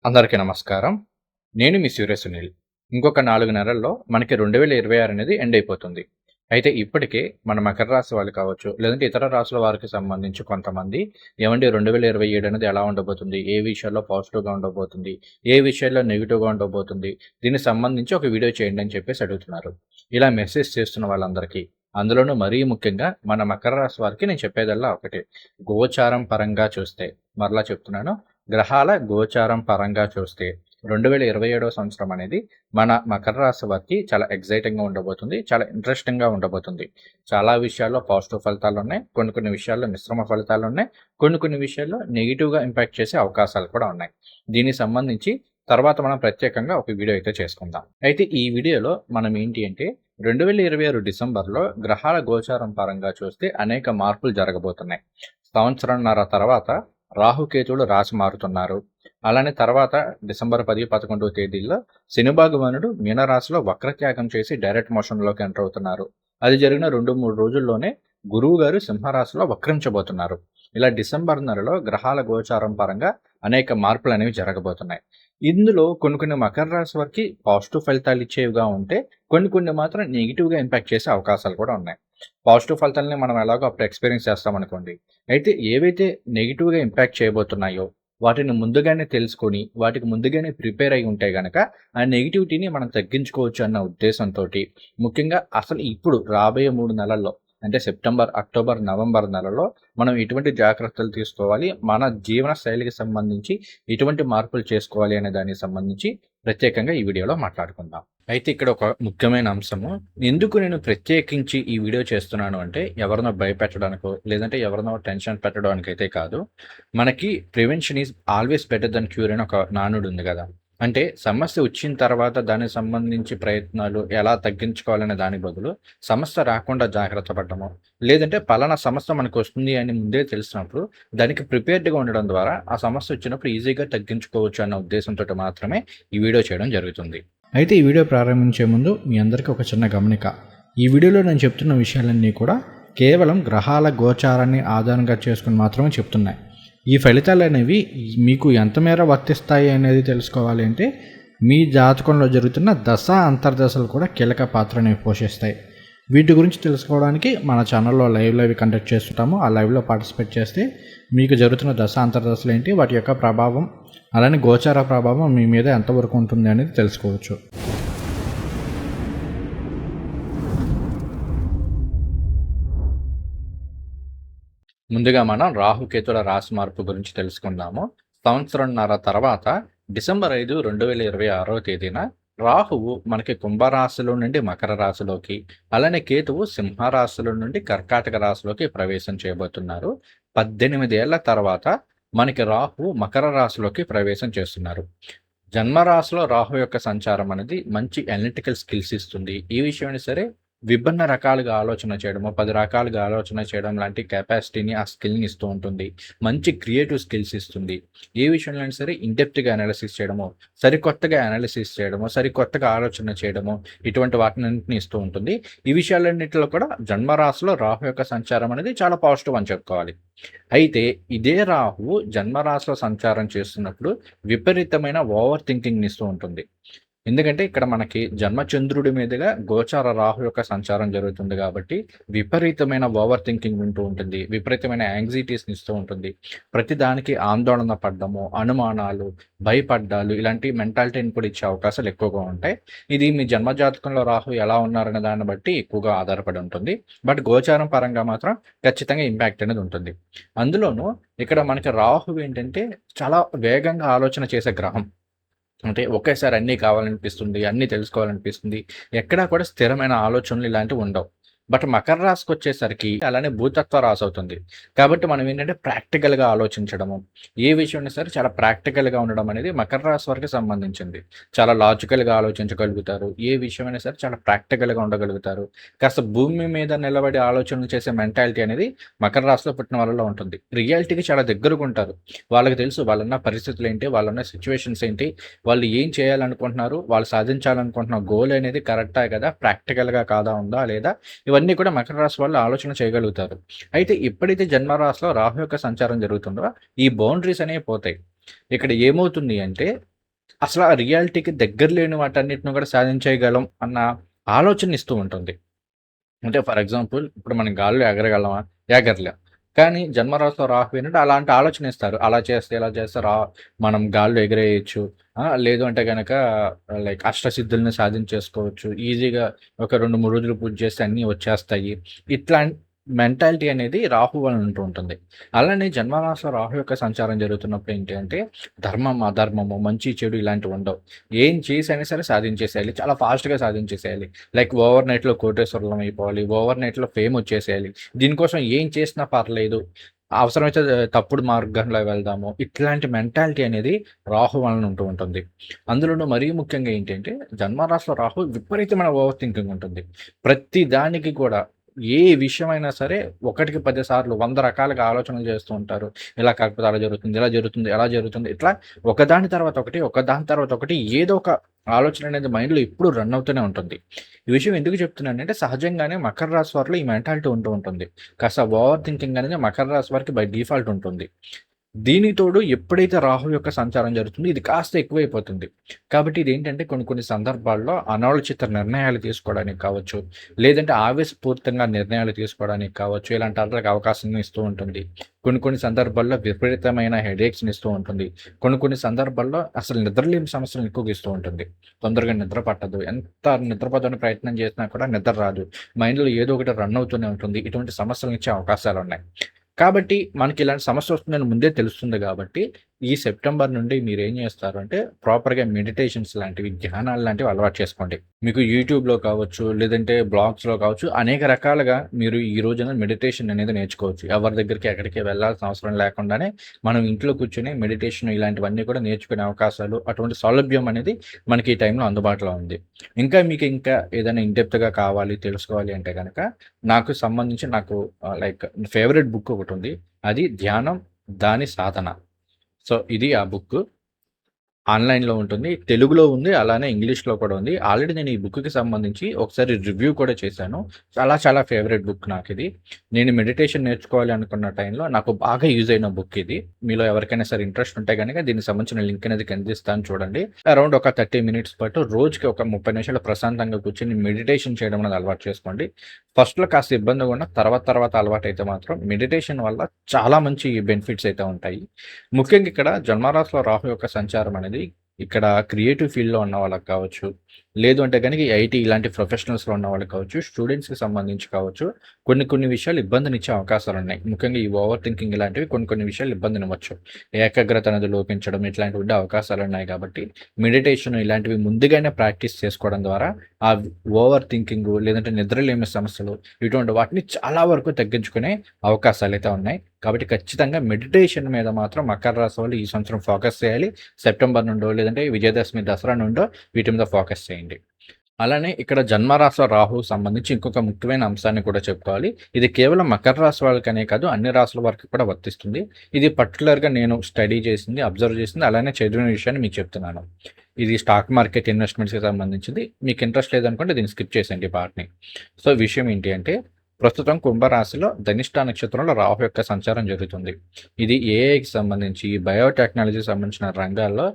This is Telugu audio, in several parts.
అందరికీ నమస్కారం. నేను మీ సూర్య సునీల్. ఇంకొక 4 నెలల్లో మనకి 2026 అనేది ఎండ్ అయిపోతుంది. అయితే ఇప్పటికే మన మకర రాశి వాళ్ళు కావచ్చు, లేదంటే ఇతర రాశుల వారికి సంబంధించి కొంతమంది ఏవండీ 2027 అనేది ఎలా ఉండబోతుంది? ఏ విషయాల్లో పాజిటివ్‌గా ఉండబోతుంది? ఏ విషయాల్లో నెగెటివ్‌గా ఉండబోతుంది? దీనికి సంబంధించి ఒక వీడియో చేయండి అని చెప్పేసి అడుగుతున్నారు. ఇలా మెసేజ్ చేస్తున్న వాళ్ళందరికీ, అందులోనూ మరీ ముఖ్యంగా మన మకర రాశి వారికి నేను చెప్పేదల్లా ఒకటే. గోచారం పరంగా చూస్తే, మరలా చెప్తున్నాను, గ్రహాల గోచారం పరంగా చూస్తే 2027 సంవత్సరం అనేది మన మకర రాశి వారికి చాలా ఎక్సైటింగ్‌గా ఉండబోతుంది. చాలా ఇంట్రెస్టింగ్‌గా ఉండబోతుంది. చాలా విషయాల్లో పాజిటివ్ ఫలితాలున్నాయి. కొన్ని విషయాల్లో మిశ్రమ ఫలితాలున్నాయి. కొన్ని విషయాల్లో నెగెటివ్‌గా ఇంపాక్ట్ చేసే అవకాశాలు కూడా ఉన్నాయి. దీనికి సంబంధించి తర్వాత మనం ప్రత్యేకంగా ఒక వీడియో అయితే చేసుకుందాం. అయితే ఈ వీడియోలో మనం ఏంటి అంటే 2026 డిసెంబర్‌లో గ్రహాల గోచారం పరంగా చూస్తే అనేక మార్పులు జరగబోతున్నాయి. సంవత్సరంన్నర తర్వాత రాహుకేతువులు రాశి మారుతున్నారు. అలానే తర్వాత డిసెంబర్ 10, 11 తేదీల్లో శని భగవానుడు మీనరాశిలో వక్రత్యాగం చేసి డైరెక్ట్ మోషన్‌లోకి ఎంటర్ అవుతున్నారు. అది జరిగిన 2, 3 రోజుల్లోనే గురువు గారు సింహరాశిలో వక్రించబోతున్నారు. ఇలా డిసెంబర్ నెలలో గ్రహాల గోచారం పరంగా అనేక మార్పులనేవి జరగబోతున్నాయి. ఇందులో కొన్ని మకర రాశి వారికి పాజిటివ్ ఫలితాలు ఇచ్చేవిగా ఉంటే, కొన్ని మాత్రం నెగెటివ్‌గా ఇంపాక్ట్ చేసే అవకాశాలు కూడా ఉన్నాయి. పాజిటివ్ ఫలితాలని మనం ఎలాగో అప్పుడు ఎక్స్‌పీరియన్స్ చేస్తామనుకోండి. అయితే ఏవైతే నెగెటివ్‌గా ఇంపాక్ట్ చేయబోతున్నాయో వాటిని ముందుగానే తెలుసుకొని, వాటికి ముందుగానే ప్రిపేర్ అయ్యి ఉంటే గనక ఆ నెగటివిటీని మనం తగ్గించుకోవచ్చు అన్న ఉద్దేశంతోటి, ముఖ్యంగా అసలు ఇప్పుడు రాబోయే 3 నెలల్లో అంటే సెప్టెంబర్, అక్టోబర్, నవంబర్ నెలలో మనం ఎటువంటి జాగ్రత్తలు తీసుకోవాలి, మన జీవన శైలికి సంబంధించి ఎటువంటి మార్పులు చేసుకోవాలి అనే దానికి సంబంధించి ప్రత్యేకంగా ఈ వీడియోలో మాట్లాడుకుందాం. అయితే ఇక్కడ ఒక ముఖ్యమైన అంశము, ఎందుకు నేను ప్రత్యేకించి ఈ వీడియో చేస్తున్నాను అంటే ఎవరినో భయపెట్టడానికో, లేదంటే ఎవరినో టెన్షన్ పెట్టడానికైతే కాదు. మనకి prevention is always better than cure అని ఒక నానుడు ఉంది కదా. అంటే సమస్య వచ్చిన తర్వాత దానికి సంబంధించి ప్రయత్నాలు ఎలా తగ్గించుకోవాలనే దాని బదులు సమస్య రాకుండా జాగ్రత్త పడ్డము, లేదంటే పలానా సమస్య మనకు వస్తుంది అని ముందే తెలిసినప్పుడు దానికి ప్రిపేర్డ్‌గా ఉండడం ద్వారా ఆ సమస్య వచ్చినప్పుడు ఈజీగా తగ్గించుకోవచ్చు అన్న ఉద్దేశంతోటి మాత్రమే ఈ వీడియో చేయడం జరుగుతుంది. అయితే ఈ వీడియో ప్రారంభించే ముందు మీ అందరికీ ఒక చిన్న గమనిక. ఈ వీడియోలో నేను చెప్తున్న విషయాలన్నీ కూడా కేవలం గ్రహాల గోచారాన్ని ఆధారంగా చేసుకుని మాత్రమే చెప్తున్నాయి. ఈ ఫలితాలు అనేవి మీకు ఎంత మేర వర్తిస్తాయి అనేది తెలుసుకోవాలి అంటే మీ జాతకంలో జరుగుతున్న దశ అంతర్దశలు కూడా కీలక పాత్రని పోషిస్తాయి. వీటి గురించి తెలుసుకోవడానికి మన ఛానల్లో లైవ్ కండక్ట్ చేస్తుంటాము. ఆ లైవ్లో పార్టిసిపేట్ చేస్తే మీకు జరుగుతున్న దశ అంతర్దశలు ఏంటి, వాటి యొక్క ప్రభావం, అలానే గోచార ప్రభావం మీ మీద ఎంతవరకు ఉంటుంది అనేది తెలుసుకోవచ్చు. ముందుగా మనం రాహుకేతుల రాశి మార్పు గురించి తెలుసుకుందాము. సంవత్సరంన్నర తర్వాత డిసెంబర్ 5, 2026 తేదీన రాహువు మనకి కుంభరాశిలో నుండి మకర రాశిలోకి, అలానే కేతువు సింహరాశిలో నుండి కర్కాటక రాశిలోకి ప్రవేశం చేయబోతున్నారు. 18 ఏళ్ల తర్వాత మనకి రాహు మకర రాశిలోకి ప్రవేశం చేస్తున్నారు. జన్మరాశిలో రాహు యొక్క సంచారం అనేది మంచి అనలిటికల్ స్కిల్స్ ఇస్తుంది. ఈ విషయాన్ని సరే విభిన్న రకాలుగా ఆలోచన చేయడము, 10 రకాలుగా ఆలోచన చేయడం లాంటి కెపాసిటీని, ఆ స్కిల్‌ని ఇస్తూ ఉంటుంది. మంచి క్రియేటివ్ స్కిల్స్ ఇస్తుంది. ఏ విషయంలో అయినా సరే ఇన్‌డెప్త్‌గా అనాలిసిస్ చేయడము, సరికొత్తగా అనాలిసిస్ చేయడము, సరికొత్తగా ఆలోచన చేయడము, ఇటువంటి వాటినన్నిటిని ఇస్తూ ఉంటుంది. ఈ విషయాలన్నిటిలో కూడా జన్మరాశిలో రాహు యొక్క సంచారం అనేది చాలా పాజిటివ్ అని చెప్పుకోవాలి. అయితే ఇదే రాహువు జన్మరాశిలో సంచారం చేస్తున్నప్పుడు విపరీతమైన ఓవర్ థింకింగ్‌ని ఇస్తూ ఉంటుంది. ఎందుకంటే ఇక్కడ మనకి జన్మచంద్రుడి మీదుగా గోచార రాహు యొక్క సంచారం జరుగుతుంది కాబట్టి విపరీతమైన ఓవర్ థింకింగ్ ఉంటూ ఉంటుంది. విపరీతమైన యాంగ్జైటీస్‌ని ఇస్తూ ఉంటుంది. ప్రతిదానికి ఆందోళన పడ్డము, అనుమానాలు, భయపడ్డాలు ఇలాంటి మెంటాలిటీని కూడా ఇచ్చే అవకాశాలు ఎక్కువగా ఉంటాయి. ఇది మీ జన్మజాతకంలో రాహు ఎలా ఉన్నారనే దాన్ని బట్టి ఎక్కువగా ఆధారపడి ఉంటుంది. బట్ గోచారం పరంగా మాత్రం ఖచ్చితంగా ఇంపాక్ట్ అనేది ఉంటుంది. అందులోనూ ఇక్కడ మనకి రాహు ఏంటంటే చాలా వేగంగా ఆలోచన చేసే గ్రహం. అంటే ఒకేసారి అన్నీ కావాలనిపిస్తుంది, అన్నీ తెలుసుకోవాలనిపిస్తుంది. ఎక్కడా కూడా స్థిరమైన ఆలోచనలు ఇలాంటివి ఉండవు. బట్ మకర రాశికొచ్చేసరికి అలానే భూతత్వ రాశి అవుతుంది. కాబట్టి మనం ఏంటంటే ప్రాక్టికల్‌గా ఆలోచించడము, ఏ విషయమైనా సరే చాలా ప్రాక్టికల్‌గా ఉండడం అనేది మకర రాశి వారికి సంబంధించింది. చాలా లాజికల్‌గా ఆలోచించగలుగుతారు. ఏ విషయమైనా సరే చాలా ప్రాక్టికల్‌గా ఉండగలుగుతారు. కాస్త భూమి మీద నిలబడి ఆలోచనలు చేసే మెంటాలిటీ అనేది మకర రాశిలో పుట్టిన వాళ్ళలో ఉంటుంది. రియాలిటీకి చాలా దగ్గరగా ఉంటారు. వాళ్ళకి తెలుసు వాళ్ళున్న పరిస్థితులు ఏంటి, వాళ్ళున్న సిట్యుయేషన్స్ ఏంటి, వాళ్ళు ఏం చేయాలనుకుంటున్నారు, వాళ్ళు సాధించాలనుకుంటున్న గోల్ అనేది కరెక్టా కదా, ప్రాక్టికల్‌గా కాదా, ఉందా లేదా, ఇవన్నీ కూడా మకర రాశి వాళ్ళు ఆలోచన చేయగలుగుతారు. అయితే ఎప్పుడైతే జన్మరాశిలో రాహు యొక్క సంచారం జరుగుతుందో ఈ బౌండరీస్ అనేవి పోతాయి. ఇక్కడ ఏమవుతుంది అంటే అసలు ఆ రియాలిటీకి దగ్గర లేని వాటన్నిటిని కూడా సాధించేయగలం అన్న ఆలోచన ఇస్తూ ఉంటుంది. అంటే ఫర్ ఎగ్జాంపుల్ ఇప్పుడు మనం గాల్లో ఎగరగలమా? ఎగరలేం. కానీ జన్మరాశిలో రాహు ఏంటంటే అలాంటి ఆలోచన ఇస్తారు. అలా చేస్తే, ఇలా చేస్తే మనం గాల్లో ఎగిరేయొచ్చు. లేదు అంటే గనక లైక్ అష్టసిద్ధుల్ని సాధించేసుకోవచ్చు. ఈజీగా ఒక 2, 3 రోజులు పూజ చేస్తే అన్నీ వచ్చేస్తాయి. ఇట్లా మెంటాలిటీ అనేది రాహు వలన ఉంటూ ఉంటుంది. అలానే జన్మరాశిలో రాహు యొక్క సంచారం జరుగుతున్నప్పుడు ఏంటి అంటే ధర్మం, అధర్మము, మంచి, చెడు ఇలాంటివి ఉండవు. ఏం చేసైనా సరే సాధించేసేయాలి. చాలా ఫాస్ట్‌గా సాధించేసేయాలి. లైక్ ఓవర్ నైట్‌లో కోటేశ్వరులం అయిపోవాలి. ఓవర్ నైట్‌లో ఫేమ్ వచ్చేసేయాలి. దీనికోసం ఏం చేసినా పర్లేదు. అవసరమైతే తప్పుడు మార్గంలో వెళ్దాము. ఇట్లాంటి మెంటాలిటీ అనేది రాహు వలన ఉంటూ ఉంటుంది. అందులోనూ మరీ ముఖ్యంగా ఏంటంటే జన్మరాశిలో రాహు విపరీతమైన ఓవర్ థింకింగ్ ఉంటుంది. ప్రతి దానికి కూడా ఏ విషయమైనా సరే ఒకటికి 10 సార్లు 100 రకాలుగా ఆలోచనలు చేస్తూ ఉంటారు. ఇలా కాకపోతే అలా జరుగుతుంది, ఇలా జరుగుతుంది, ఎలా జరుగుతుంది ఇట్లా ఒకదాని తర్వాత ఒకటి, ఒకదాని తర్వాత ఒకటి ఏదో ఒక ఆలోచన అనేది మైండ్‌లో ఎప్పుడూ రన్ అవుతూనే ఉంటుంది. ఈ విషయం ఎందుకు చెప్తున్నానంటే సహజంగానే మకర రాశి వారిలో ఈ మెంటాలిటీ ఉంటూ ఉంటుంది. కాస్త ఓవర్ థింకింగ్ అనేది మకర రాశి వారికి బై డిఫాల్ట్ ఉంటుంది. దీనికి తోడు ఎప్పుడైతే రాహు యొక్క సంచారం జరుగుతుందో ఇది కాస్త ఎక్కువైపోతుంది. కాబట్టి ఇదేంటంటే కొన్ని కొన్ని సందర్భాల్లో అనాలోచిత నిర్ణయాలు తీసుకోవడానికి కావచ్చు, లేదంటే ఆవేశపూరితంగా నిర్ణయాలు తీసుకోవడానికి కావచ్చు, ఇలాంటి ఆటిలకి అవకాశం ఇస్తూ ఉంటుంది. కొన్ని కొన్ని సందర్భాల్లో విపరీతమైన హెడేక్స్‌ని ఇస్తూ ఉంటుంది. కొన్ని కొన్ని సందర్భాల్లో అసలు నిద్రలేమి సమస్యలను ఎక్కువగా ఇస్తూ ఉంటుంది. తొందరగా నిద్ర పట్టదు. ఎంత నిద్రపోదామని ప్రయత్నం చేసినా కూడా నిద్ర రాదు. మైండ్‌లో ఏదో ఒకటి రన్ అవుతూనే ఉంటుంది. ఇటువంటి సమస్యలనిచ్చే అవకాశాలున్నాయి. కాబట్టి మనకి ఇలాంటి సమస్య వస్తుందని ముందే తెలుస్తుంది గాబట్టి, ఈ సెప్టెంబర్ నుండి మీరేం జేస్తారు అంటే, ప్రాపర్‌గా మెడిటేషన్స్ లాంటివి, ధ్యానాలు లాంటివి అలవాటు చేసుకోండి. మీకు యూట్యూబ్‌లో కావచ్చు, లేదంటే బ్లాగ్స్‌లో కావచ్చు, అనేక రకాలుగా మీరు ఈ రోజున మెడిటేషన్ అనేది నేర్చుకోవచ్చు. ఎవరి దగ్గరికి ఎక్కడికి వెళ్ళాల్సిన అవసరం లేకుండానే, మనం ఇంట్లో కూర్చొని మెడిటేషన్ ఇలాంటివన్నీ కూడా నేర్చుకునే అవకాశాలు, అటువంటి సౌలభ్యం అనేది మనకి ఈ టైంలో అందుబాటులో ఉంది. ఇంకా ఏదైనా ఇన్ డెప్త్‌గా కావాలి, తెలుసుకోవాలి అంటే గనక, నాకు లైక్ ఫేవరెట్ బుక్ ఒకటుంది. అది 'ధ్యానం దాని సాధన'. సో, ఇది ఆ బుక్కు. ఆన్‌లైన్‌లో ఉంటుంది. తెలుగులో ఉంది. అలానే ఇంగ్లీష్‌లో కూడా ఉంది. ఆల్రెడీ నేను ఈ బుక్‌కి సంబంధించి ఒకసారి రివ్యూ కూడా చేశాను. చాలా చాలా ఫేవరెట్ బుక్ నాకిది. నేను మెడిటేషన్ నేర్చుకోవాలి అనుకున్న టైంలో నాకు బాగా యూజ్ అయిన బుక్ ఇది. మీలో ఎవరికైనా సరే ఇంట్రెస్ట్ ఉంటే గనక దీనికి సంబంధించిన లింక్ అనేది కింద ఇస్తాను చూడండి. అరౌండ్ ఒక 30 మినిట్స్ పాటు రోజుకి ఒక 30 నిమిషాలు ప్రశాంతంగా కూర్చొని మెడిటేషన్ చేయడం అనేది అలవాటు చేసుకోండి. ఫస్ట్‌లో కాస్త ఇబ్బందిగా ఉన్న తర్వాత అలవాటైతే మాత్రం మెడిటేషన్ వల్ల చాలా మంచి బెనిఫిట్స్ అయితే ఉంటాయి. ముఖ్యంగా ఇక్కడ జన్మరాశిలో రాహు యొక్క సంచారం అనేది ఇక్కడ క్రియేటివ్ ఫీల్డ్‌లో ఉన్న వాళ్ళకి కావచ్చు, లేదు అంటే గనుక ఈ ఐటీ ఇలాంటి ప్రొఫెషనల్స్‌లో ఉన్న వాళ్ళకి కావచ్చు, స్టూడెంట్స్‌కి సంబంధించి కావచ్చు, కొన్ని కొన్ని విషయాలు ఇబ్బందినిచ్చే అవకాశాలున్నాయి. ముఖ్యంగా ఈ ఓవర్ థింకింగ్ ఇలాంటివి కొన్ని కొన్ని విషయాలు ఇబ్బందినివ్వచ్చు. ఏకాగ్రత అనేది లోపించడం ఇట్లాంటివి ఉండే అవకాశాలున్నాయి కాబట్టి, మెడిటేషన్ ఇలాంటివి ముందుగానే ప్రాక్టీస్ చేసుకోవడం ద్వారా ఆ ఓవర్ థింకింగు లేదంటే నిద్రలేమి సమస్యలు ఇటువంటి వాటిని చాలా వరకు తగ్గించుకునే అవకాశాలైతే ఉన్నాయి. కాబట్టి ఖచ్చితంగా మెడిటేషన్ మీద మాత్రం మకర రాశి వాళ్ళు ఈ సంవత్సరం ఫోకస్ చేయాలి. సెప్టెంబర్ నుండో లేదంటే విజయదశమి, దసరా నుండో వీటి మీద ఫోకస్ చేయండి. అలానే ఇక్కడ జన్మరాశి రాహువు సంబంధించి ఇంకొక ముఖ్యమైన అంశాన్ని కూడా చెప్పుకోవాలి. ఇది కేవలం మకర రాశి వాళ్ళకనే కాదు అన్ని రాశుల వారికి కూడా వర్తిస్తుంది. ఇది పర్టిక్యులర్‌గా నేను స్టడీ చేసింది, అబ్జర్వ్ చేసింది అలానే చదివిన విషయాన్ని మీకు చెప్తున్నాను. ఇది స్టాక్ మార్కెట్ ఇన్వెస్ట్‌మెంట్స్‌కి సంబంధించింది. మీకు ఇంట్రెస్ట్ లేదనుకుంటే దీన్ని స్కిప్ చేసేయండి ఈ పార్ట్‌ని. సో, విషయం ఏంటి అంటే ప్రస్తుతం కుంభరాశిలో ధనిష్ట నక్షత్రంలో రాహు యొక్క సంచారం జరుగుతుంది. ఇది ఏఐకి సంబంధించి, బయోటెక్నాలజీకి సంబంధించిన రంగాల్లో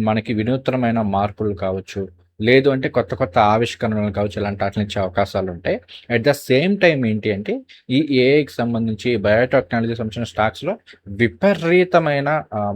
మనకి వినూత్నమైన మార్పులు కావచ్చు, లేదు అంటే కొత్త కొత్త ఆవిష్కరణలు కావచ్చు, ఇలాంటి ఆటిలిచ్చే అవకాశాలుంటాయి. అట్ ద సేమ్ టైమ్ ఏంటి అంటే, ఈ ఏఐకి సంబంధించి, బయోటెక్నాలజీకి సంబంధించిన స్టాక్స్‌లో విపరీతమైన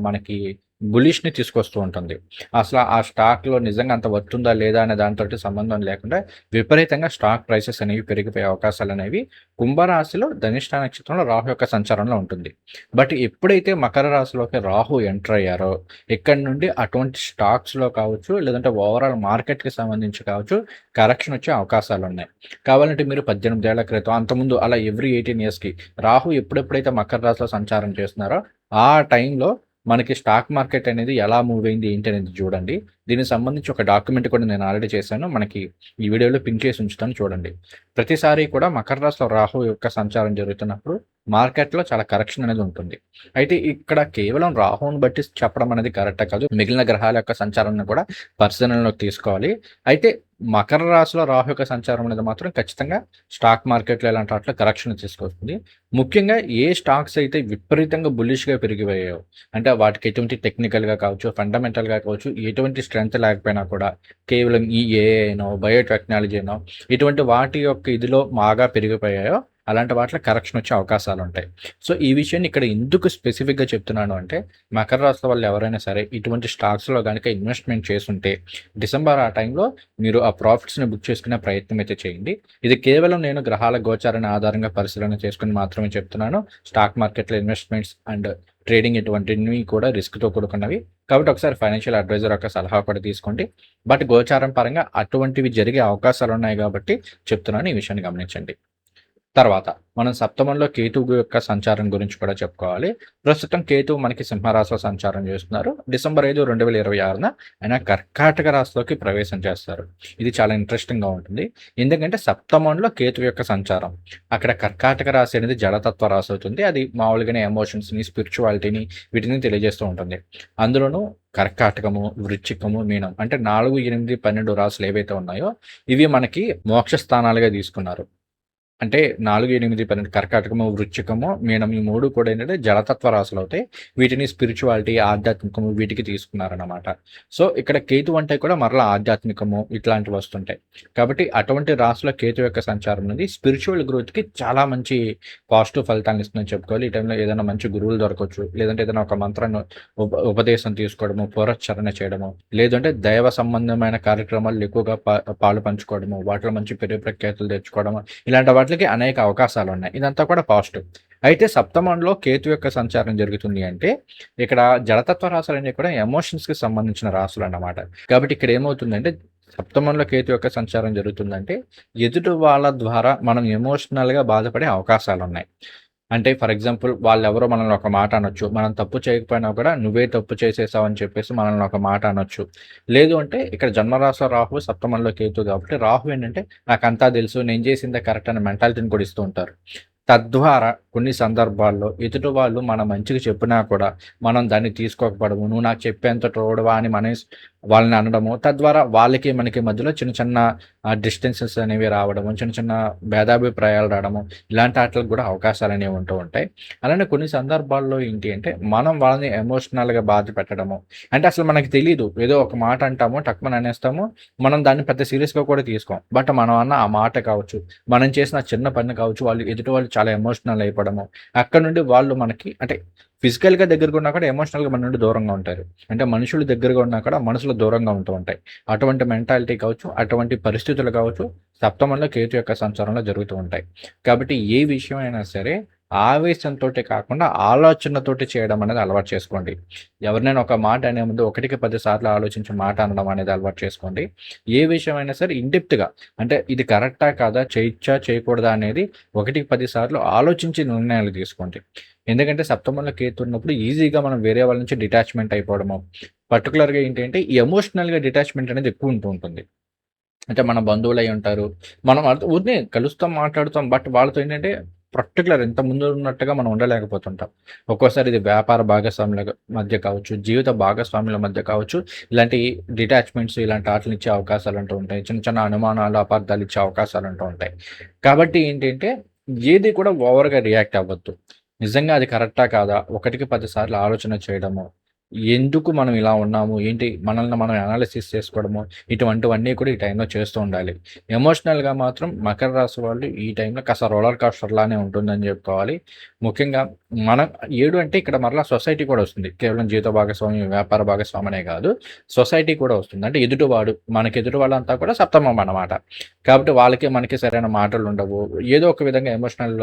మనకి బులిష్‌ని తీసుకొస్తూ ఉంటుంది. అసల ఆ స్టాక్‌లో నిజంగా అంత వర్త్ ఉందా? లేదా? అనే దానితోటి సంబంధం లేకుండా విపరీతంగా స్టాక్ ప్రైసెస్ అనేవి పెరిగిపోయే అవకాశాలనేవి కుంభరాశిలో ధనిష్ట నక్షత్రంలో రాహు యొక్క సంచారంలో ఉంటుంది. బట్ ఎప్పుడైతే మకర రాశిలోకి రాహు ఎంటర్ అయ్యారో, ఇక్కడి నుండి అటువంటి స్టాక్స్‌లో కావచ్చు, లేదంటే ఓవరాల్ మార్కెట్‌కి సంబంధించి కావచ్చు, కరెక్షన్ వచ్చే అవకాశాలున్నాయి. కావాలంటే మీరు 18 ఏళ్ల క్రితం, అంతకుముందు అలా ఎవ్రీ 18 ఇయర్స్‌కి రాహు ఎప్పుడెప్పుడైతే మకర రాశిలో సంచారం చేస్తున్నారో, ఆ టైంలో మనకి స్టాక్ మార్కెట్ అనేది ఎలా మూవ్ అయింది ఏంటి అనేది చూడండి. దీనికి సంబంధించి ఒక డాక్యుమెంట్ కూడా నేను ఆల్రెడీ చేశాను. మనకి ఈ వీడియోలో పిన్ చేసి ఉంచుతాను చూడండి. ప్రతిసారి కూడా మకర రాశిలో రాహు యొక్క సంచారం జరుగుతున్నప్పుడు మార్కెట్‌లో చాలా కరెక్షన్ అనేది ఉంటుంది. అయితే ఇక్కడ కేవలం రాహుని బట్టి చెప్పడం అనేది కరెక్టే కాదు. మిగిలిన గ్రహాల యొక్క సంచారాన్ని కూడా పరిశీలనలోకి తీసుకోవాలి. అయితే మకర రాశిలో రాహు యొక్క సంచారం అనేది మాత్రం ఖచ్చితంగా స్టాక్ మార్కెట్‌లో ఇలాంటి వాటిలో కరెక్షన్ తీసుకొస్తుంది. ముఖ్యంగా ఏ స్టాక్స్ అయితే విపరీతంగా బుల్లిష్‌గా పెరిగిపోయాయో, అంటే వాటికి ఎటువంటి టెక్నికల్‌గా కావచ్చు, ఫండమెంటల్‌గా కావచ్చు, ఎటువంటి స్ట్రెంత్ లేకపోయినా కూడా కేవలం ఈ ఏఐనో, బయోటెక్నాలజీనో ఇటువంటి వాటి యొక్క ఇదిలో బాగా పెరిగిపోయాయో అలాంటి వాటిలో కరెక్షన్ వచ్చే అవకాశాలుంటాయి. సో, ఈ విషయాన్ని ఇక్కడ ఎందుకు స్పెసిఫిక్‌గా చెప్తున్నాను అంటే, మకర రాశి వాళ్ళు ఎవరైనా సరే ఇటువంటి స్టాక్స్‌లో గనక ఇన్వెస్ట్‌మెంట్ చేసుంటే, డిసెంబర్ ఆ టైంలో మీరు ఆ ప్రాఫిట్స్‌ని బుక్ చేసుకునే ప్రయత్నం అయితే చేయండి. ఇది కేవలం నేను గ్రహాల గోచారాన్ని ఆధారంగా పరిశీలన చేసుకొని మాత్రమే చెప్తున్నాను. స్టాక్ మార్కెట్‌లో ఇన్వెస్ట్‌మెంట్స్ అండ్ ట్రేడింగ్ ఇటువంటివి కూడా రిస్క్‌తో కూడుకున్నవి. కాబట్టి ఒకసారి ఫైనాన్షియల్ అడ్వైజర్ యొక్క సలహా కూడా తీసుకోండి. బట్ గోచారం పరంగా అటువంటివి జరిగే అవకాశాలున్నాయి కాబట్టి చెప్తున్నాను. ఈ విషయాన్ని గమనించండి. తర్వాత మనం సప్తమంలో కేతువు యొక్క సంచారం గురించి కూడా చెప్పుకోవాలి. ప్రస్తుతం కేతువు మనకి సింహరాశిలో సంచారం చేస్తున్నారు. డిసెంబర్ 5, 2026న ఆయన కర్కాటక రాశిలోకి ప్రవేశం చేస్తారు. ఇది చాలా ఇంట్రెస్టింగ్‌గా ఉంటుంది. ఎందుకంటే సప్తమంలో కేతువు యొక్క సంచారం. అక్కడ కర్కాటక రాశి అనేది జడతత్వ రాశి అవుతుంది. అది మామూలుగానే ఎమోషన్స్‌ని, స్పిరిచువాలిటీని వీటిని తెలియజేస్తూ ఉంటుంది. అందులోనూ కర్కాటకము, వృశ్చికము, మీనం అంటే 4, 8, 12 రాశులు ఏవైతే ఉన్నాయో ఇవి మనకి మోక్ష స్థానాలుగా తీసుకున్నారు. అంటే 4, 8, 12 కర్కాటకము, వృశ్చికము, మీనం ఈ 3 కూడా ఏంటంటే జలతత్వ రాశులవుతాయి. వీటిని స్పిరిచువాలిటీ, ఆధ్యాత్మికము వీటికి తీసుకున్నారనమాట. సో, ఇక్కడ కేతు అంటే కూడా మరలా ఆధ్యాత్మికము ఇట్లాంటివి వస్తుంటాయి. కాబట్టి అటువంటి రాశిలో కేతు యొక్క సంచారం అనేది స్పిరిచువల్ గ్రోత్‌కి చాలా మంచి పాజిటివ్ ఫలితాలను ఇస్తుందని చెప్పుకోవాలి. ఈ టైంలో ఏదైనా మంచి గురువులు దొరకవచ్చు. లేదంటే ఏదైనా ఒక మంత్రాన్ని ఉపదేశం తీసుకోవడము, పునశ్చరణ చేయడము, లేదంటే దైవ సంబంధమైన కార్యక్రమాల్లో ఎక్కువగా పాలు పంచుకోవడము, వాటిలో మంచి పేరు ప్రఖ్యాతులు తెచ్చుకోవడము ఇలాంటి వాటికి అనేక అవకాశాలున్నాయి. ఇదంతా కూడా పాజిటివ్. అయితే సప్తమంలో కేతు యొక్క సంచారం జరుగుతుంది అంటే, ఇక్కడ జలతత్వ రాశులన్నీ కూడా ఎమోషన్స్‌కి సంబంధించిన రాశులన్నమాట. కాబట్టి ఇక్కడ ఏమవుతుందంటే, సప్తమంలో కేతు యొక్క సంచారం జరుగుతుందంటే, ఎదుటి వాళ్ళ ద్వారా మనం ఎమోషనల్‌గా బాధపడే అవకాశాలున్నాయి. అంటే ఫర్ ఎగ్జాంపుల్ వాళ్ళెవరో మనల్ని ఒక మాట అనొచ్చు. మనం తప్పు చేయకపోయినా కూడా నువ్వే తప్పు చేసేసావు అని చెప్పేసి మనల్ని ఒక మాట అనొచ్చు. లేదు అంటే ఇక్కడ జన్మరాశిలో రాహువు, సప్తమంలో కేతు కాబట్టి రాహు ఏంటంటే నాకంతా తెలుసు, నేను చేసిందే కరెక్ట్ అనే మెంటాలిటీని కూడా ఇస్తూ ఉంటారు. తద్వారా కొన్ని సందర్భాల్లో ఎదుటి వాళ్ళు మన మంచికి చెప్పినా కూడా మనం దాన్ని తీసుకోకపోవడము, నువ్వు నాకు చెప్పేంత తోడువా అని వాళ్ళని అనడము, తద్వారా వాళ్ళకి మనకి మధ్యలో చిన్న చిన్న డిస్టెన్సెస్ అనేవి రావడము, చిన్న చిన్న భేదాభిప్రాయాలు రావడము, ఇలాంటి ఆటలకు కూడా అవకాశాలు అనేవి ఉంటూ ఉంటాయి. అలానే కొన్ని సందర్భాల్లో ఏంటి అంటే మనం వాళ్ళని ఎమోషనల్‌గా బాధ పెట్టడము, అంటే అసలు మనకి తెలీదు. ఏదో ఒక మాట అంటాము, టక్‌మని అనేస్తాము. మనం దాన్ని పెద్ద సీరియస్‌గా కూడా తీసుకోం. బట్ మనం అన్న ఆ మాట కావచ్చు, మనం చేసిన చిన్న పని కావచ్చు, ఎదుటి వాళ్ళు చాలా ఎమోషనల్ అయిపోవడము. అక్కడ నుండి వాళ్ళు మనకి అంటే ఫిజికల్‌గా దగ్గరగా ఉన్నా కూడా ఎమోషనల్‌గా మన నుండి దూరంగా ఉంటారు. అంటే మనుషులు దగ్గరగా ఉన్నా కూడా మనసులు దూరంగా ఉంటూ ఉంటాయి. అటువంటి మెంటాలిటీ కావచ్చు, అటువంటి పరిస్థితులు కావచ్చు, సప్తమంలో కేతు యొక్క సంచారంలో జరుగుతూ ఉంటాయి. కాబట్టి ఏ విషయమైనా సరే ఆవేశంతోటి కాకుండా ఆలోచనతోటి చేయడం అనేది అలవాటు చేసుకోండి. ఎవరినైనా ఒక మాట అనే ముందు 1కి 10 సార్లు ఆలోచించి మాట అనడం అనేది అలవాటు చేసుకోండి. ఏ విషయమైనా సరే ఇన్ డెప్త్‌గా అంటే ఇది కరెక్టా? కాదా? చేయొచ్చా? చేయకూడదా? అనేది 1కి 10 సార్లు ఆలోచించి నిర్ణయాలు తీసుకోండి. ఎందుకంటే సప్తమంలో కేతు ఉన్నప్పుడు ఈజీగా మనం వేరే వాళ్ళ నుంచి డిటాచ్‌మెంట్ అయిపోవడము. పర్టిక్యులర్‌గా ఏంటి అంటే ఈ ఎమోషనల్‌గా డిటాచ్‌మెంట్ అనేది ఎక్కువ ఉంటూ ఉంటుంది. అంటే మన బంధువులై ఉంటారు. మనం వాళ్ళతో ఊరినే కలుస్తాం, మాట్లాడుతాం. బట్ వాళ్ళతో ఏంటంటే పర్టిక్యులర్ ఇంతకుముందు ఉన్నట్టుగా మనం ఉండలేకపోతుంటాం. ఒక్కోసారి ఇది వ్యాపార భాగస్వాముల మధ్య కావచ్చు, జీవిత భాగస్వాముల మధ్య కావచ్చు, ఇలాంటి డిటాచ్‌మెంట్స్ ఇలాంటి ఆటలిచ్చే అవకాశాలంటూ ఉంటాయి. చిన్న చిన్న అనుమానాలు, అపార్థాలు ఇచ్చే అవకాశాలంటూ ఉంటాయి. కాబట్టి ఏంటంటే ఏది కూడా ఓవర్‌గా రియాక్ట్ అవ్వద్దు. నిజంగా అది కరెక్టా? కాదా? 1కి 10 సార్లు ఆలోచన చేయడము. ఎందుకు మనం ఇలా ఉన్నాము? ఏంటి? మనల్ని మనం అనాలిసిస్ చేసుకోవడము, ఇటువంటివన్నీ కూడా ఈ టైంలో చేస్తూ ఉండాలి. ఎమోషనల్‌గా మాత్రం మకర రాశి వాళ్ళు ఈ టైంలో కాస్త రోలర్ కోస్టర్ లానే ఉంటుందని చెప్పుకోవాలి. ముఖ్యంగా మనం 7 అంటే ఇక్కడ మరలా సొసైటీ కూడా వస్తుంది. కేవలం జీవిత భాగస్వామి, వ్యాపార భాగస్వామి అనే కాదు. సొసైటీ కూడా వస్తుంది. అంటే ఎదుటివాడు, మనకి ఎదుటి వాళ్ళంతా కూడా సప్తమం అన్నమాట. కాబట్టి వాళ్ళకి, మనకి సరైన మాటలు ఉండవు. ఏదో ఒక విధంగా ఎమోషనల్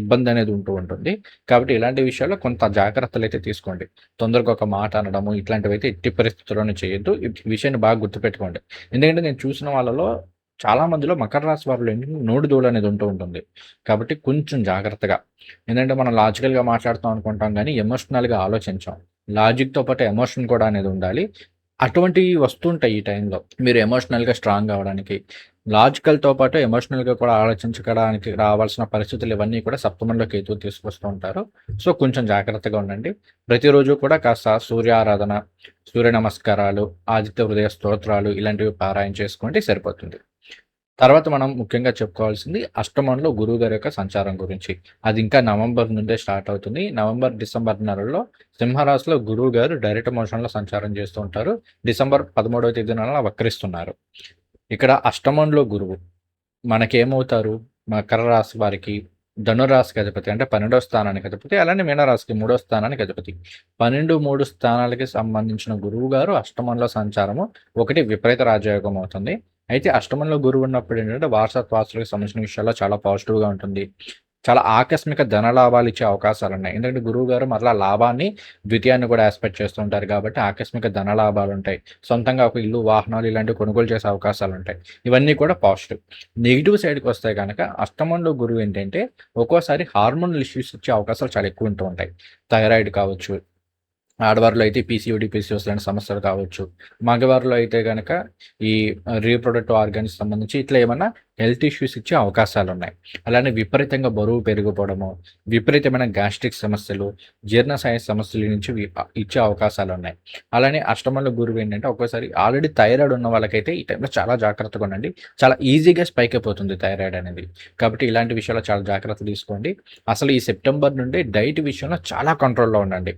ఇబ్బంది అనేది ఉంటూ ఉంటుంది. కాబట్టి ఇలాంటి విషయాల్లో కొంత జాగ్రత్తలైతే తీసుకోండి. తొందరగా ఒక మాట అనడము ఇట్లాంటివైతే ఎట్టి పరిస్థితుల్లోనూ చేయొద్దు. ఈ విషయాన్ని బాగా గుర్తుపెట్టుకోండి. ఎందుకంటే నేను చూసిన వాళ్ళలో చాలా మందిలో మకర రాశి వారిలో ఏంటంటే నోటి దూల అనేది ఉంటూ ఉంటుంది. కాబట్టి కొంచెం జాగ్రత్తగా. ఎందుకంటే మనం లాజికల్‌గా మాట్లాడుతాం అనుకుంటాం గానీ ఎమోషనల్‌గా ఆలోచించం. లాజిక్‌తో పాటు ఎమోషన్ కూడా అనేది ఉండాలి. అటువంటివి వస్తుంటాయి ఈ టైంలో. మీరు ఎమోషనల్‌గా స్ట్రాంగ్ అవ్వడానికి. లాజికల్‌తో పాటు ఎమోషనల్‌గా కూడా ఆలోచించుకోవడానికి రావాల్సిన పరిస్థితులు ఇవన్నీ కూడా సప్తమంలో కేతువు తీసుకొస్తూ ఉంటారు. సో, కొంచెం జాగ్రత్తగా ఉండండి. ప్రతిరోజు కూడా కాస్త సూర్యారాధన, సూర్య నమస్కారాలు, ఆదిత్య హృదయ స్తోత్రాలు ఇలాంటివి పారాయణ చేసుకోండి సరిపోతుంది. తర్వాత మనం ముఖ్యంగా చెప్పుకోవాల్సింది అష్టమంలో గురువుగారి యొక్క సంచారం గురించి. అది ఇంకా నవంబర్ నుండే స్టార్ట్ అవుతుంది. నవంబర్, డిసెంబర్ నెలల్లో సింహరాశిలో గురువుగారు డైరెక్ట్ మోషన్‌లో సంచారం చేస్తూ ఉంటారు. డిసెంబర్ 13వ తేదీన వక్రిస్తున్నారు. ఇక్కడ అష్టమంలో గురువు మనకేమవుతారు? మకర రాశి వారికి ధనురాశికి అధిపతి అంటే 12వ స్థానానికి అధిపతి. అలానే మీనరాశికి 3వ స్థానానికి అధిపతి. 12, 3 స్థానాలకి సంబంధించిన గురువు గారు అష్టమంలో సంచారము ఒకటి విపరీత రాజయోగం అవుతుంది. అయితే అష్టమంలో గురువు ఉన్నప్పుడు ఏంటంటే వారసత్వాస్తులకు సంబంధించిన విషయాల్లో చాలా పాజిటివ్‌గా ఉంటుంది. చాలా ఆకస్మిక ధనలాభాలు ఇచ్చే అవకాశాలున్నాయి. ఎందుకంటే గురువుగారు మరలా లాభాన్ని, ద్వితీయాన్ని కూడా యాస్పెక్ట్ చేస్తూ ఉంటారు కాబట్టి ఆకస్మిక ధనలాభాలుంటాయి. సొంతంగా ఒక ఇల్లు, వాహనాలు ఇలాంటివి కొనుగోలు చేసే అవకాశాలుంటాయి. ఇవన్నీ కూడా పాజిటివ్. నెగెటివ్ సైడ్‌కొస్తే గనక అష్టమంలో గురువు ఏంటంటే ఒక్కోసారి హార్మోనల్ ఇష్యూస్ ఇచ్చే అవకాశాలు చాలా ఎక్కువ ఉంటూ ఉంటాయి. థైరాయిడ్ కావచ్చు, ఆడవారిలో అయితే పీసీఓడి, పీసీఓఎస్ లాంటి సమస్యలు కావచ్చు. మగవారిలో అయితే గనక ఈ రీప్రొడక్టివ్ ఆర్గాన్స్ సంబంధించి ఇట్లా ఏమన్నా హెల్త్ ఇష్యూస్ ఇచ్చే అవకాశాలున్నాయి. అలానే విపరీతంగా బరువు పెరిగిపోవడము, విపరీతమైన గ్యాస్ట్రిక్ సమస్యలు, జీర్ణశయ సమస్యల నుంచి ఇచ్చే అవకాశాలున్నాయి. అలానే అష్టమంలో గురువు ఏంటంటే ఒక్కోసారి ఆల్రెడీ థైరాయిడ్ ఉన్న వాళ్ళకైతే ఈ టైంలో చాలా జాగ్రత్తగా ఉండండి. చాలా ఈజీగా స్పైక్ అయిపోతుంది థైరాయిడ్ అనేది. కాబట్టి ఇలాంటి విషయాల్లో చాలా జాగ్రత్త తీసుకోండి. అసలు ఈ సెప్టెంబర్ నుండి డైట్ విషయంలో చాలా కంట్రోల్‌లో ఉండండి.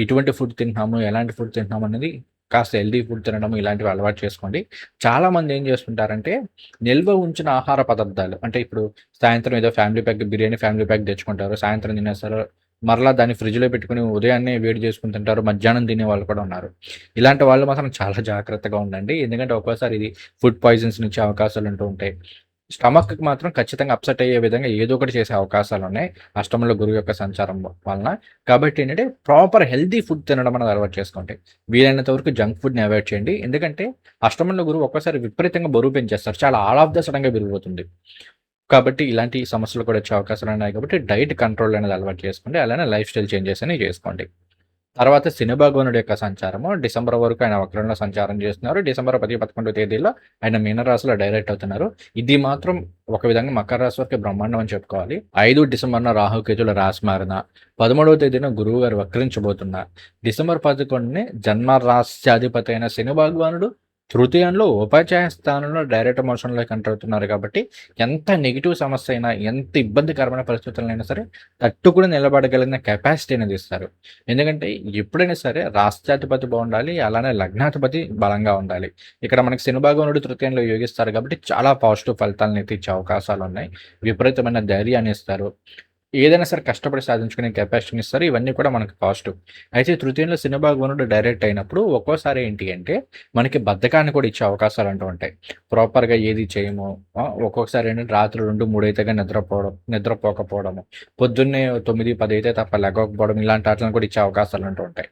ఎటువంటి ఫుడ్ తింటున్నాము, ఎలాంటి ఫుడ్ తింటున్నాము అనేది కాస్త హెల్తీ ఫుడ్ తినడం ఇలాంటివి అలవాటు చేసుకోండి. చాలామంది ఏం చేస్తుంటారంటే నిల్వ ఉంచిన ఆహార పదార్థాలు అంటే ఇప్పుడు సాయంత్రం ఏదో family pack biryani family pack తెచ్చుకుంటారు. సాయంత్రం తినేస్తారు. మరలా దాన్ని ఫ్రిడ్జ్‌లో పెట్టుకొని ఉదయాన్నే వేడి చేసుకొని తింటారు. మధ్యాహ్నం తినే వాళ్ళు కూడా ఉన్నారు. ఇలాంటి వాళ్ళు మాత్రం చాలా జాగ్రత్తగా ఉండండి. ఎందుకంటే ఒక్కోసారి ఇది ఫుడ్ పాయిజన్స్ నుంచి అవకాశాలు ఉంటూ ఉంటాయి. స్టమక్‌కి మాత్రం ఖచ్చితంగా అప్‌సెట్ అయ్యే విధంగా ఏదో ఒకటి చేసే అవకాశాలున్నాయి. అష్టమంలో గురువు యొక్క సంచారం వలన. కాబట్టి ఏంటంటే ప్రాపర్ హెల్తీ ఫుడ్ తినడం అనేది అలవాటు చేసుకోండి. వీలైనంత వరకు జంక్ ఫుడ్‌ని అవాయిడ్ చేయండి. ఎందుకంటే అష్టమంలో గురువు ఒక్కసారి విపరీతంగా బరువు పెంచేస్తారు. చాలా ఆల్ ఆఫ్ ద సడెన్‌గా పెరిగిపోతుంది. కాబట్టి ఇలాంటి సమస్యలు కూడా వచ్చే అవకాశాలున్నాయి కాబట్టి డైట్ కంట్రోల్ అనేది అలవాటు చేసుకోండి. అలానే లైఫ్ స్టైల్ చేంజెస్ అనేవి చేసుకోండి. తర్వాత శని భగవానుడి యొక్క సంచారము డిసెంబర్ వరకు ఆయన వక్రంలో సంచారం చేస్తున్నారు. డిసెంబర్ 10, 11 తేదీల్లో ఆయన మీనరాశిలో డైరెక్ట్ అవుతున్నారు. ఇది మాత్రం ఒక విధంగా మకర రాశి వారికి బ్రహ్మాండం అని చెప్పుకోవాలి. 5 డిసెంబర్‌న రాహుకేతువుల రాశి మారిన, 13వ తేదీన గురువు గారు వక్రించబోతున్నారు. డిసెంబర్ 11ని జన్మ రాశ్యాధిపతి అయిన శని భగవానుడు తృతీయంలో ఉపాధ్యాయ స్థానంలో డైరెక్ట్ మోషన్‌లోకి ఎంటర్ అవుతున్నారు కాబట్టి ఎంత నెగెటివ్ సమస్య అయినా, ఎంత ఇబ్బందికరమైన పరిస్థితులనైనా సరే తట్టుకుని నిలబడగలిగిన కెపాసిటీ అనేది ఇస్తారు. ఎందుకంటే ఎప్పుడైనా సరే రాష్ట్రాధిపతి బాగుండాలి. అలానే లగ్నాధిపతి బలంగా ఉండాలి. ఇక్కడ మనకి శని భగవానుడు తృతీయంలో యోగిస్తారు కాబట్టి చాలా పాజిటివ్ ఫలితాలనైతే ఇచ్చే అవకాశాలున్నాయి. విపరీతమైన ధైర్యాన్ని ఇస్తారు. ఏదైనా సరే కష్టపడి సాధించుకునే కెపాసిటీని ఇస్తారు. ఇవన్నీ కూడా మనకు పాజిటివ్. అయితే తృతీయంలో శని భగవానుడు డైరెక్ట్ అయినప్పుడు ఒక్కోసారి ఏంటి అంటే మనకి బద్ధకాన్ని కూడా ఇచ్చే అవకాశాలు అంటూ ఉంటాయి. ప్రాపర్‌గా ఏది చేయము. ఒక్కొక్కసారి ఏంటంటే రాత్రి 2, 3 అయితే గాని నిద్రపోకపోవడము. పొద్దున్నే 9, 10 అయితే తప్ప లెగవకపోవడం ఇలాంటి ఆటిలను కూడా ఇచ్చే అవకాశాలు ఉంటూ ఉంటాయి.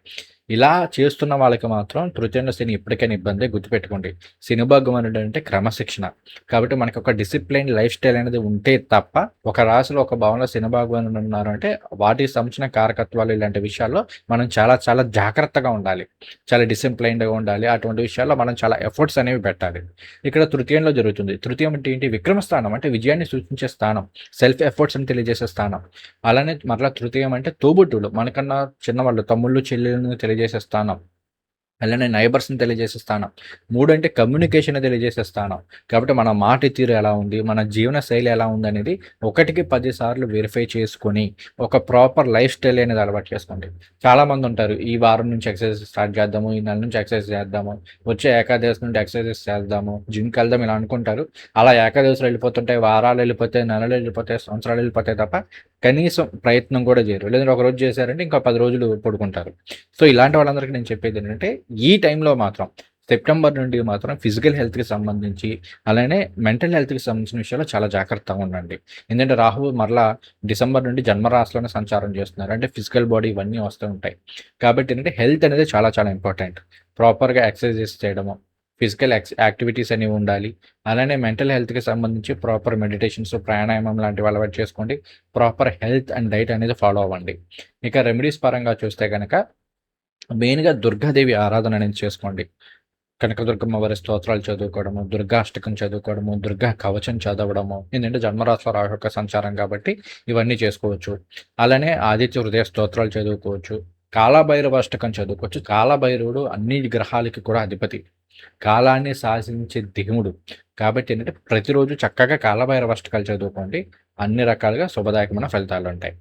ఇలా చేస్తున్న వాళ్ళకి మాత్రం తృతీయంలో శని ఎప్పటికైనా ఇబ్బందే గుర్తుపెట్టుకోండి. శని భగవానుడు అంటే క్రమశిక్షణ. కాబట్టి మనకి ఒక డిసిప్లైన్ లైఫ్ స్టైల్ అనేది ఉంటే తప్ప ఒక రాశిలో ఒక భావంలో శని భగవానుడు ఉన్నారు అంటే వాటికి సంబంధించిన కారకత్వాలు ఇలాంటి విషయాల్లో మనం చాలా చాలా జాగ్రత్తగా ఉండాలి. చాలా డిసిప్లైన్డ్‌గా ఉండాలి. అటువంటి విషయాల్లో మనం చాలా ఎఫర్ట్స్ అనేవి పెట్టాలి. ఇక్కడ తృతీయంలో జరుగుతుంది. తృతీయం అంటే ఏంటి? విక్రమ స్థానం అంటే విజయాన్ని సూచించే స్థానం. సెల్ఫ్ ఎఫర్ట్స్‌ని తెలియజేసే స్థానం. అలానే మరలా తృతీయం అంటే తోబుట్టువులు. మనకన్నా చిన్నవాళ్ళు తమ్ముళ్ళు, చెల్లెళ్ళని తెలియజేసే స్థానం. అలానే నైబర్స్‌ని తెలియజేసే స్థానం. 3 అంటే కమ్యూనికేషన్‌ని తెలియజేసే స్థానం. కాబట్టి మన మాట తీరు ఎలా ఉంది? మన జీవన శైలి ఎలా ఉందనేది ఒకటికి 10 సార్లు వెరిఫై చేసుకొని ఒక ప్రాపర్ లైఫ్ స్టైల్ అనేది అలవాటు చేసుకోండి. చాలామంది ఉంటారు. ఈ వారం నుంచి ఎక్సర్సైజ్ స్టార్ట్ చేద్దాము. ఈ నెల నుంచి ఎక్సర్సైజ్ చేద్దాము. వచ్చే ఏకాదశి నుండి ఎక్సర్సైజెస్ చేద్దాము. జిమ్‌కెళ్దాం ఇలా అనుకుంటారు. అలా ఏకాదశులు వెళ్ళిపోతుంటాయి. వారాలు వెళ్ళిపోతాయి. నెలలు వెళ్ళిపోతాయి. సంవత్సరాలు వెళ్ళిపోతాయి తప్ప కనీసం ప్రయత్నం కూడా చేయరు. లేదంటే ఒకరోజు చేశారంటే ఇంకా 10 రోజులు పడుకుంటారు. సో, ఇలాంటి వాళ్ళందరికీ నేను చెప్పేదేంటంటే ఈ టైంలో మాత్రం సెప్టెంబర్ నుండి మాత్రం ఫిజికల్ హెల్త్‌కి సంబంధించి, అలానే మెంటల్ హెల్త్‌కి సంబంధించిన విషయాల్లో చాలా జాగ్రత్తగా ఉండండి. ఎందుకంటే రాహువు మరలా డిసెంబర్ నుండి జన్మరాశిలోనే సంచారం చేస్తున్నారు. అంటే ఫిజికల్ బాడీ ఇవన్నీ వస్తూ ఉంటాయి. కాబట్టి ఏంటంటే హెల్త్ అనేది చాలా చాలా ఇంపార్టెంట్. ప్రాపర్‌గా ఎక్సర్సైజెస్ చేయడము, ఫిజికల్ యాక్టివిటీస్ అనేవి ఉండాలి. అలానే మెంటల్ హెల్త్‌కి సంబంధించి ప్రాపర్ మెడిటేషన్స్, ప్రాణాయామం లాంటివి అలవాటు చేసుకోండి. ప్రాపర్ హెల్త్ అండ్ డైట్ అనేది ఫాలో అవ్వండి. ఇక రెమెడీస్ పరంగా చూస్తే గనక మెయిన్‌గా దుర్గాదేవి ఆరాధన అనేది చేసుకోండి. కనకదుర్గమ్మ వారి స్తోత్రాలు చదువుకోవడము, దుర్గాష్టకం చదువుకోవడము, దుర్గా కవచం చదవడము. ఏంటంటే జన్మరాశిలో రాహు యొక్క సంచారం కాబట్టి ఇవన్నీ చేసుకోవచ్చు. అలానే ఆదిత్య హృదయ స్తోత్రాలు చదువుకోవచ్చు. కాలభైరవ అష్టకం చదువుకోవచ్చు. కాలభైరవుడు అన్ని గ్రహాలకి కూడా అధిపతి. కాలాన్ని శాసించే దేవుడు. కాబట్టి ఏంటంటే ప్రతిరోజు చక్కగా కాలభైరవ అష్టకాలు చదువుకోండి. అన్ని రకాలుగా శుభదాయకమైన ఫలితాలుంటాయి.